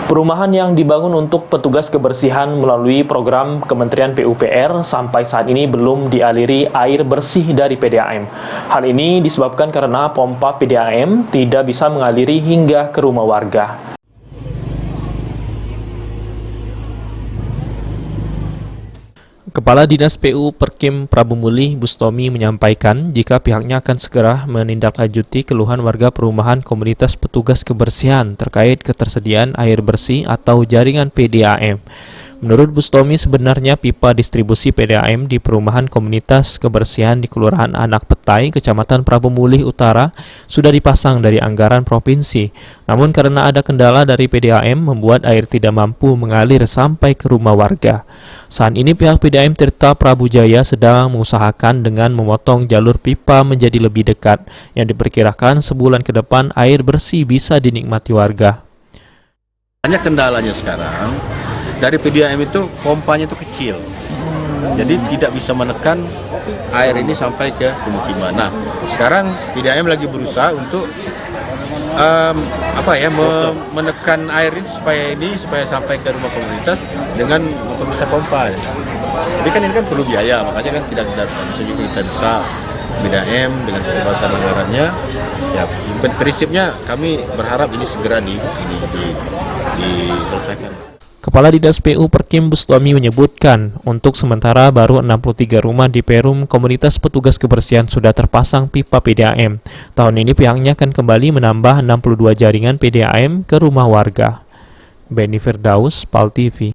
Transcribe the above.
Perumahan yang dibangun untuk petugas kebersihan melalui program Kementerian PUPR sampai saat ini belum dialiri air bersih dari PDAM. Hal ini disebabkan karena pompa PDAM tidak bisa mengaliri hingga ke rumah warga. Kepala Dinas PU Perkim Prabu Mulih Bustomi menyampaikan jika pihaknya akan segera menindaklanjuti keluhan warga perumahan komunitas petugas kebersihan terkait ketersediaan air bersih atau jaringan PDAM. Menurut Bustomi, sebenarnya pipa distribusi PDAM di perumahan komunitas kebersihan di Kelurahan Anak Petai, Kecamatan Prabu Mulih Utara, sudah dipasang dari anggaran provinsi. Namun karena ada kendala dari PDAM, membuat air tidak mampu mengalir sampai ke rumah warga. Saat ini pihak PDAM Tirta Prabu Jaya sedang mengusahakan dengan memotong jalur pipa menjadi lebih dekat, yang diperkirakan sebulan ke depan air bersih bisa dinikmati warga. Hanya kendalanya sekarang, dari PDAM itu pompanya itu kecil, jadi tidak bisa menekan air ini sampai ke pemukiman. Nah, sekarang PDAM lagi berusaha untuk menekan air ini supaya sampai ke rumah komunitas dengan memperbesar pompa. Tapi kan ini kan perlu biaya, makanya kan tidak bisa juga kita bisa PDAM dengan keterbatasan anggarannya. Ya, prinsipnya kami berharap ini segera diselesaikan. Kepala Dinas PU Perkim Bustomi menyebutkan, untuk sementara baru 63 rumah di Perum komunitas petugas kebersihan sudah terpasang pipa PDAM. Tahun ini pihaknya akan kembali menambah 62 jaringan PDAM ke rumah warga. Benny Firdaus, PAL TV.